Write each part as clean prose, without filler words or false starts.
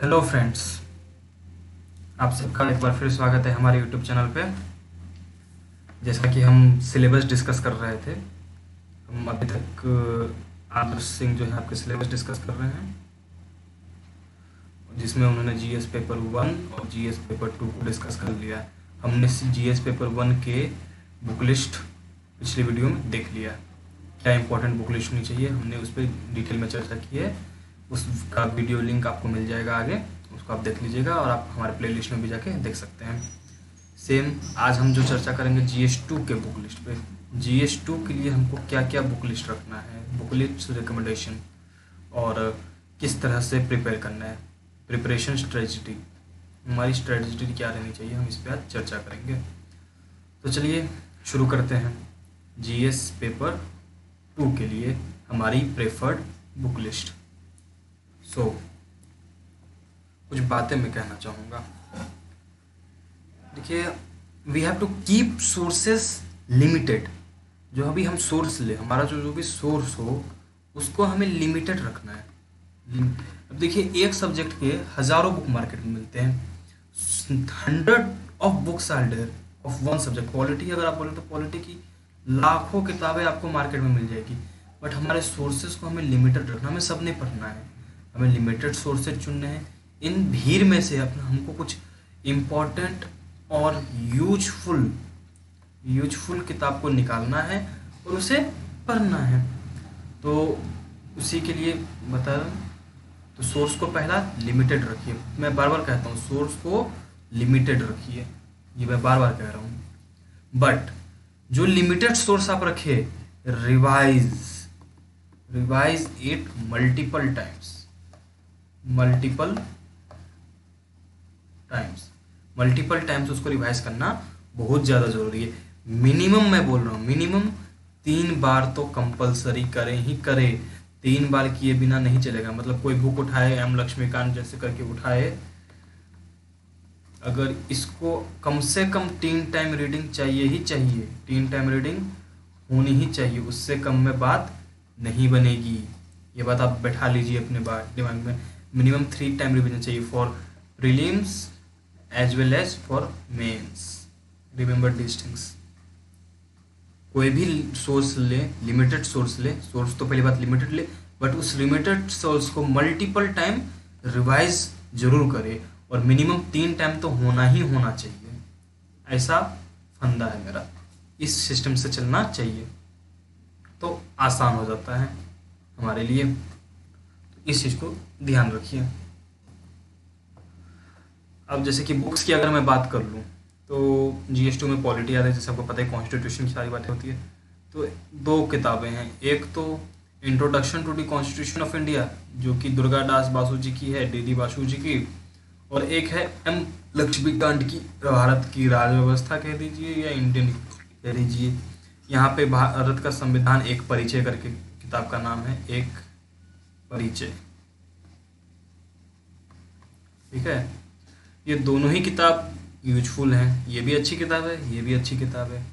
Hello friends, आप सबका एक बार फिर स्वागत है हमारे यूट्यूब चैनल पे। जैसा कि हम सिलेबस डिस्कस कर रहे थे, हम अभी तक आदर्श सिंह जो है आपके सिलेबस डिस्कस कर रहे हैं, जिसमें उन्होंने जीएस पेपर 1 और जीएस पेपर 2 को डिस्कस कर लिया। हमने जीएस पेपर 1 के बुक लिस्ट पिछली वीडियो में देख लिया, क्या इंपॉर्टेंट बुक लिस्ट होनी चाहिए, हमने उस पर डिटेल में चर्चा की है। उसका वीडियो लिंक आपको मिल जाएगा आगे, उसको आप देख लीजिएगा और आप हमारे प्लेलिस्ट में भी जाके देख सकते हैं। सेम आज हम जो चर्चा करेंगे GS2 के बुक लिस्ट पे। GS2 के लिए हमको क्या क्या बुक लिस्ट रखना है, बुक लिस्ट रिकमेंडेशन, और किस तरह से प्रिपेयर करना है, प्रिपरेशन स्ट्रेटजी, हमारी स्ट्रेटजी क्या रहनी चाहिए, हम इस पर आज चर्चा करेंगे। तो चलिए शुरू करते हैं। GS पेपर 2 के लिए हमारी प्रेफर्ड बुक लिस्ट। कुछ बातें मैं कहना चाहूँगा। देखिए, we have to keep sources limited. जो अभी हम सोर्स ले, हमारा जो भी सोर्स हो उसको हमें लिमिटेड रखना है। अब देखिए, एक सब्जेक्ट के हज़ारों बुक मार्केट में मिलते हैं, 100 of books are there of one subject. Polity अगर आप बोले तो पॉलिटी की लाखों किताबें आपको मार्केट में मिल जाएगी, बट हमारे सोर्सेज को हमें लिमिटेड रखना, हमें सब नहीं पढ़ना है, हमें लिमिटेड सोर्सेज चुनने हैं। इन भीड़ में से अपना हमको कुछ इम्पॉर्टेंट और यूजफुल किताब को निकालना है और उसे पढ़ना है। तो उसी के लिए बता रहा हूँ। तो सोर्स को पहला लिमिटेड रखिए, मैं बार बार कहता हूँ सोर्स को लिमिटेड रखिए, ये मैं बार बार कह रहा हूँ। बट जो लिमिटेड सोर्स आप रखे, रिवाइज इट मल्टीपल टाइम्स उसको रिवाइज करना बहुत ज़्यादा ज़रूरी है। मिनिमम मैं बोल रहा हूँ, मिनिमम 3 बार तो कंपलसरी करें। 3 बार किए बिना नहीं चलेगा। मतलब कोई बुक उठाए, एम लक्ष्मीकांत जैसे करके उठाए, अगर इसको कम से कम 3 टाइम रीडिंग चाहिए, 3 टाइम रीडिंग होनी ही चाहिए, उससे कम में बात नहीं बनेगी। ये बात आप बैठा लीजिए अपने दिमाग में। मिनिमम 3 टाइम रिविजन चाहिए for prelims as well as for mains. Remember this things. कोई भी सोर्स ले, लिमिटेड सोर्स ले, सोर्स तो पहली बात लिमिटेड ले, बट उस लिमिटेड सोर्स को मल्टीपल टाइम रिवाइज जरूर करे, और मिनिमम 3 टाइम तो होना ही होना चाहिए। ऐसा फंदा है मेरा, इस सिस्टम से चलना चाहिए तो आसान हो जाता है हमारे लिए। तो इस चीज़ को ध्यान रखिए। अब जैसे कि बुक्स की अगर मैं बात कर लूँ तो GS2 में पॉलिटी आता है, जैसे आपको पता है, कॉन्स्टिट्यूशन की सारी बातें होती है। तो 2 किताबें हैं, एक तो introduction to the constitution of India जो कि दुर्गादास बासु जी की है, DD बासु जी की, और एक है M लक्ष्मीकांत की, भारत की राज्य व्यवस्था कह दीजिए या इंडियन कह दीजिए। यहाँ पे भारत का संविधान एक परिचय करके किताब का नाम है, एक परिचय। ठीक है, ये दोनों ही किताब यूजफुल हैं, ये भी अच्छी किताब है, ये भी अच्छी किताब है।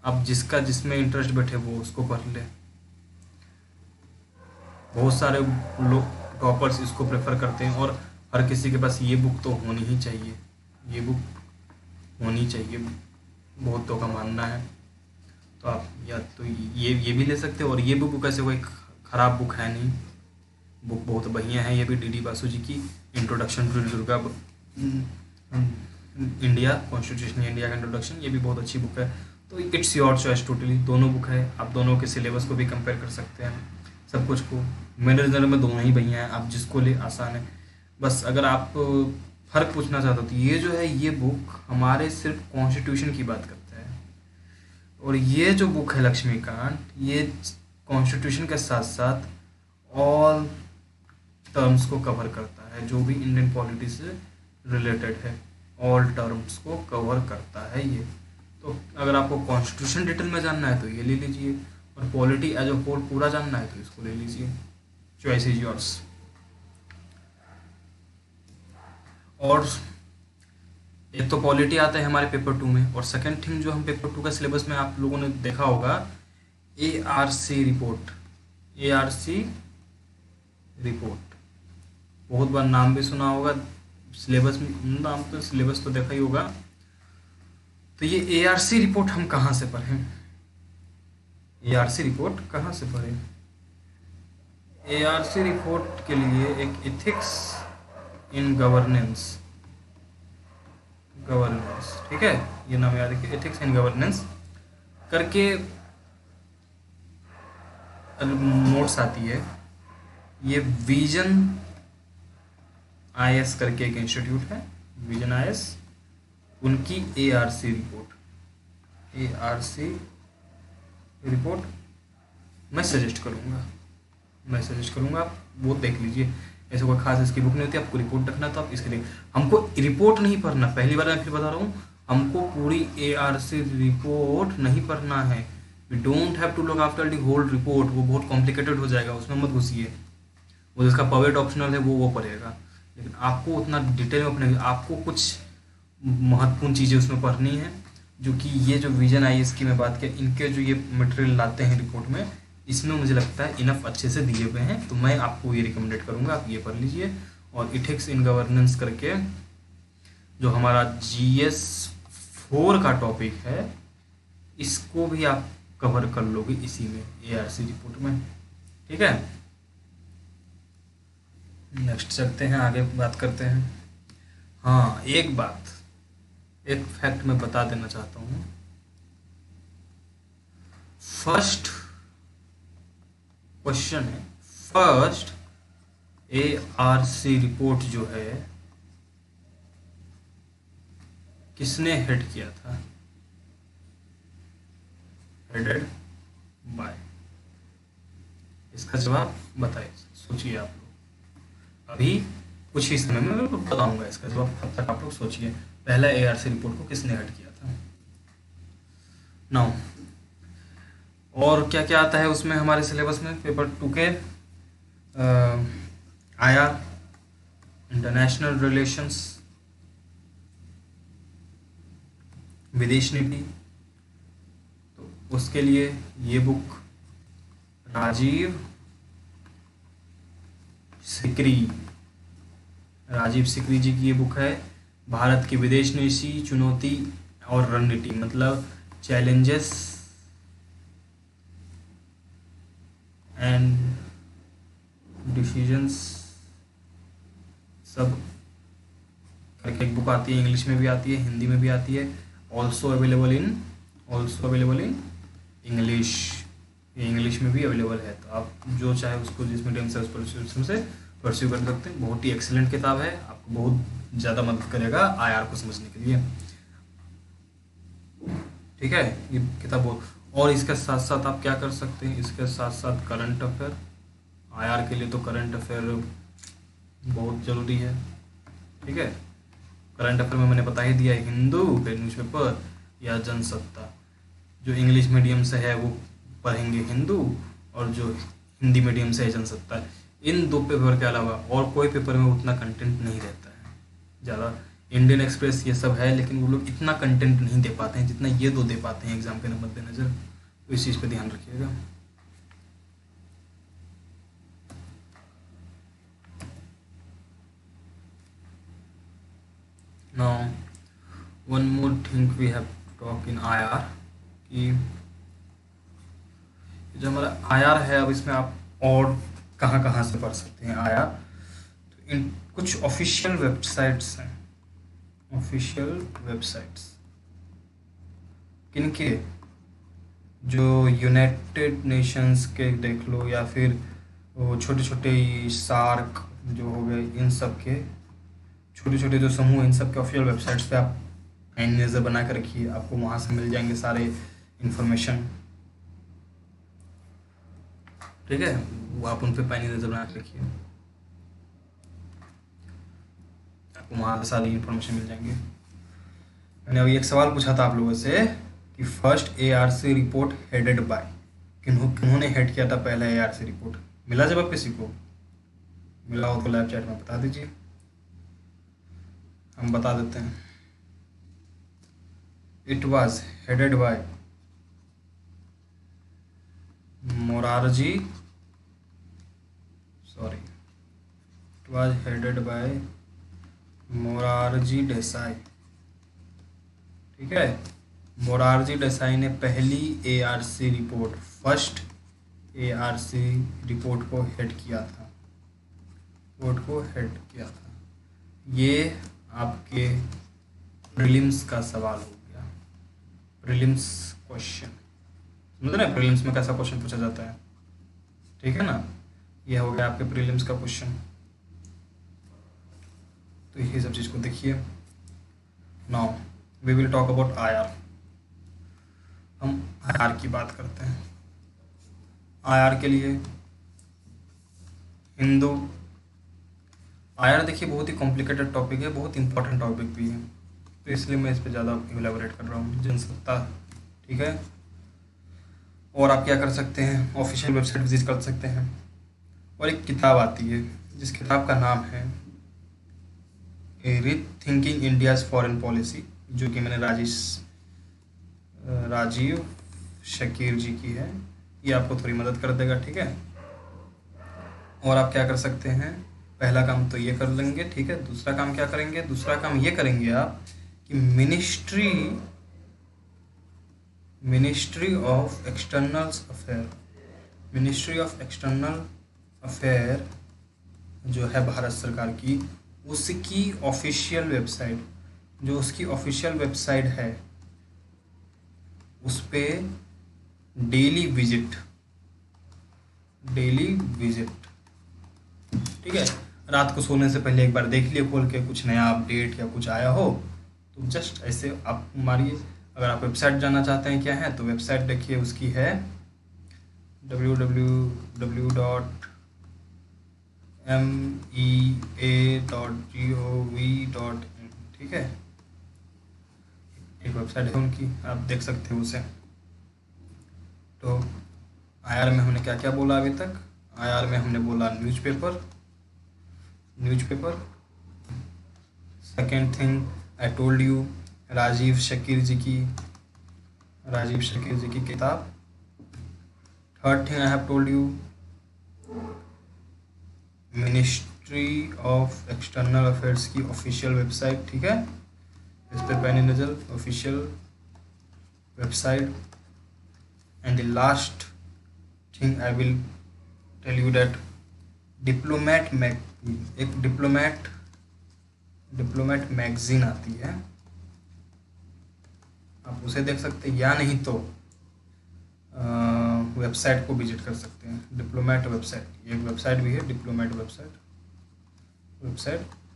अब जिसमें इंटरेस्ट बैठे वो उसको पढ़ ले। बहुत सारे लोग टॉपर्स इसको प्रेफर करते हैं, और हर किसी के पास ये बुक तो होनी ही चाहिए, ये बुक होनी चाहिए, बहुतों का मानना है। तो आप या तो ये भी ले सकते हो, और ये बुक ऐसे कोई ख़राब बुक है नहीं, बुक बहुत बढ़िया है। ये भी DD बासु जी की introduction to Durga India, constitution India का इंट्रोडक्शन, ये भी बहुत अच्छी बुक है। तो इट्स योर चॉइस टोटली, दोनों बुक है, आप दोनों के सिलेबस को भी कंपेयर कर सकते हैं, सब कुछ को। मेरे नज़र में दोनों ही बढ़िया हैं, आप जिसको ले आसान है। बस अगर आप फ़र्क पूछना चाहते हो तो ये जो है, ये बुक हमारे सिर्फ कॉन्स्टिट्यूशन की बात करता है, और ये जो बुक है लक्ष्मीकांत, ये कॉन्स्टिट्यूशन के साथ साथ ऑल टर्म्स को कवर करता है, जो भी इंडियन पॉलिटी से रिलेटेड है, ऑल टर्म्स को कवर करता है ये। तो अगर आपको कॉन्स्टिट्यूशन डिटेल में जानना है तो ये ले लीजिए, और पॉलिटी एज अ होल पूरा जानना है तो इसको ले लीजिए। Choice is yours. और एक तो पॉलिटी आता है हमारे पेपर 2 में, और सेकंड थिंग जो हम पेपर 2 का सिलेबस में आप लोगों ने देखा होगा, ARC रिपोर्ट, बहुत बार नाम भी सुना होगा, सिलेबस में नाम तो सिलेबस तो देखा ही होगा। तो ये एआरसी रिपोर्ट हम कहाँ से पढ़ें? एआरसी रिपोर्ट कहाँ से पढ़ें? एआरसी रिपोर्ट के लिए एक एथिक्स इन गवर्नेंस, ठीक है, ये नाम याद रखिए, एथिक्स इन गवर्नेंस करके नोट्स आती है। ये विजन आईएस करके एक इंस्टीट्यूट है, विजन आईएस, उनकी एआरसी रिपोर्ट मैं सजेस्ट करूँगा, आप वो देख लीजिए। ऐसे कोई खास इसकी बुक नहीं होती, आपको रिपोर्ट रखना तो आप इसके लिए, हमको रिपोर्ट नहीं पढ़ना, पहली बार मैं फिर बता रहा हूँ, हमको पूरी एआरसी रिपोर्ट नहीं पढ़ना है। We don't have to look after the whole report, वो बहुत कॉम्प्लिकेटेड हो जाएगा, उसमें मत घुसिए। वो जिसका पवेट ऑप्शनल है वो पढ़ेगा, लेकिन आपको उतना डिटेल में अपने, आपको कुछ महत्वपूर्ण चीज़ें उसमें पढ़नी है, जो कि ये जो विजन आईएएस की मैं बात किया, इनके जो ये मटेरियल लाते हैं रिपोर्ट में, इसमें मुझे लगता है इनफ अच्छे से दिए हुए हैं, तो मैं आपको ये रिकमेंडेड करूँगा, आप ये पढ़ लीजिए। और इथिक्स इन गवर्नेंस करके जो हमारा GS 4 का टॉपिक है, इसको भी आप कवर कर लोगे इसी में, एआरसी रिपोर्ट में, ठीक है। नेक्स्ट चलते हैं, आगे बात करते हैं। हाँ, एक फैक्ट मैं बता देना चाहता हूँ। फर्स्ट क्वेश्चन है, फर्स्ट एआरसी रिपोर्ट जो है किसने हेड किया था? Headed by. इसका जवाब बताइए, सोचिए आप लोग, अभी कुछ ही समय में मैं बताऊंगा इसका जवाब, तब तक आप लोग सोचिए पहला एआरसी रिपोर्ट को किसने हेड किया था। नाउ और क्या क्या आता है उसमें हमारे सिलेबस में, पेपर 2 के आईआर, इंटरनेशनल रिलेशंस, विदेश नीति, तो उसके लिए ये बुक राजीव सिकरी जी की ये बुक है, भारत की विदेश नीति, चुनौती और रणनीति, मतलब चैलेंजेस एंड डिसीजंस, सब करके एक बुक आती है, इंग्लिश में भी आती है, हिंदी में भी आती है, ऑल्सो अवेलेबल इन इंग्लिश, ये इंग्लिश में भी अवेलेबल है, तो आप जो चाहे उसको जिस मीडियम से परस्यू कर सकते हैं। बहुत ही एक्सीलेंट किताब है, आपको बहुत ज़्यादा मदद करेगा आईआर को समझने के लिए, ठीक है, ये किताब बहुत। और इसके साथ साथ आप क्या कर सकते हैं, इसके साथ साथ करंट अफेयर, आईआर के लिए तो करंट अफेयर बहुत ज़रूरी है, ठीक है। करंट अफेयर में मैंने बता ही दिया, हिंदू फिर न्यूज़पेपर या जनसत्ता, जो इंग्लिश मीडियम से है वो पढ़ेंगे हिंदू, और जो हिंदी मीडियम से है जनसत्ता। इन 2 पेपर के अलावा और कोई पेपर में उतना कंटेंट नहीं रहता है ज़्यादा। इंडियन एक्सप्रेस ये सब है, लेकिन वो लोग इतना कंटेंट नहीं दे पाते हैं जितना ये 2 दे पाते हैं एग्जाम के मद्देनजर, तो इस चीज़ पे ध्यान रखिएगा। Now one more thing we have to talk in IR, कि जो हमारा आईआर है, अब इसमें आप और कहाँ से पढ़ सकते हैं आईआर, तो इन कुछ ऑफिशियल वेबसाइट्स हैं, किनके, जो यूनाइटेड नेशंस के देख लो, या फिर वो छोटे छोटे सार्क जो हो गए, इन सब के छोटे छोटे जो समूह, इन सब के ऑफिशियल वेबसाइट्स पे आप पैनी नज़र बना कर रखिए, आपको वहाँ से मिल जाएंगे सारे इंफॉर्मेशन, ठीक है, वो आप उन पे पैनी नज़र बना कर रखिए, आपको वहाँ से सारी इंफॉर्मेशन मिल जाएंगे। मैंने अभी एक सवाल पूछा था आप लोगों से कि first ARC report headed by, किन्होंने हेड किया था पहला एआरसी रिपोर्ट, मिला जवाब किसी को? मिला हो तो लाइव चैट में बता दीजिए, हम बता देते हैं। It was headed by Morarji was headed by Morarji Desai. ठीक है, मोरारजी देसाई ने पहली ARC report, first ARC report को हेड किया था, ये आपके प्रीलिम्स का सवाल हो गया, प्रीलिम्स क्वेश्चन। समझ रहे हैं प्रीलिम्स में कैसा क्वेश्चन पूछा जाता है, ठीक है ना। ये हो गया आपके प्रीलिम्स का क्वेश्चन। तो ये सब चीज़ को देखिए। Now we will talk about IR. हम आईआर की बात करते हैं। आईआर के लिए हिंदू आईआर देखिए बहुत ही कॉम्प्लिकेटेड टॉपिक है, बहुत इंपॉर्टेंट टॉपिक भी है, तो इसलिए मैं इस पर ज़्यादा इलेबोरेट कर रहा हूँ। जनसत्ता, ठीक है। और आप क्या कर सकते हैं, ऑफिशियल वेबसाइट विजिट कर सकते हैं। और एक किताब आती है जिस किताब का नाम है रीथिंकिंग इंडियाज़ फॉरेन पॉलिसी, जो कि मैंने राजीव शकीर जी की है। ये आपको थोड़ी मदद कर देगा, ठीक है। और आप क्या कर सकते हैं, पहला काम तो ये कर लेंगे, ठीक है। दूसरा काम क्या करेंगे, दूसरा काम ये करेंगे आप कि मिनिस्ट्री ऑफ एक्सटर्नल अफेयर जो है भारत सरकार की, उसकी ऑफिशियल वेबसाइट, जो उसकी ऑफिशियल वेबसाइट है, उस पे डेली विजिट, ठीक है। रात को सोने से पहले एक बार देख लिए खोल के, कुछ नया अपडेट या कुछ आया हो तो जस्ट ऐसे आप मारिए। अगर आप वेबसाइट जानना चाहते हैं क्या है, तो वेबसाइट देखिए, उसकी है www.mea.gov.in, ठीक है। एक वेबसाइट है उनकी, आप देख सकते हो उसे। तो आईआर में हमने क्या क्या बोला अभी तक। आईआर में हमने बोला newspaper. Second thing I told you Rajiv Shakir ji की किताब। Third thing I have told you ministry of external affairs की ऑफिशियल वेबसाइट, ठीक है। इस पे पैनी नजर, official website. And the last thing I will tell you that diplomat magazine आती है, आप उसे देख सकते हैं, या नहीं तो वेबसाइट को विजिट कर सकते हैं। डिप्लोमेट वेबसाइट, एक वेबसाइट भी है, डिप्लोमेट वेबसाइट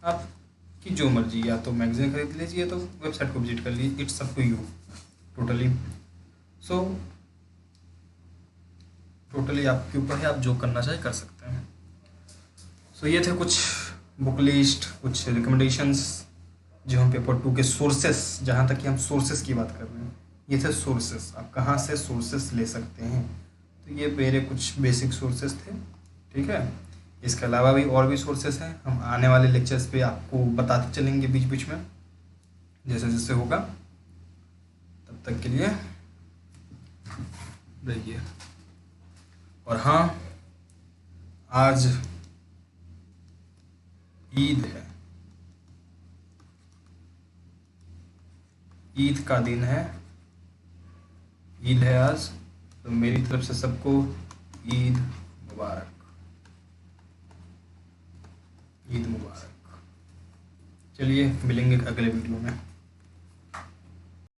आपकी जो मर्जी, या तो मैगजीन खरीद लीजिए तो वेबसाइट को विजिट कर लीजिए, it's up to you totally. Totally आपके ऊपर है, आप जो करना चाहे कर सकते हैं। सो ये थे कुछ बुक लिस्ट, कुछ रिकमेंडेशंस जो हम पेपर 2 के सोर्सेस, जहाँ तक कि हम सोर्सेस की बात कर रहे हैं, ये थे सोर्सेस। आप कहाँ से सोर्सेस ले सकते हैं, तो ये मेरे कुछ बेसिक सोर्सेस थे, ठीक है। इसके अलावा भी और भी सोर्सेस हैं, हम आने वाले लेक्चर्स पे आपको बताते चलेंगे बीच बीच में, जैसे जैसे होगा। तब तक के लिए रहिए। और हाँ, आज ईद है, ईद का दिन है, ईद है आज, तो मेरी तरफ से सबको ईद मुबारक, ईद मुबारक। चलिए मिलेंगे अगले वीडियो में।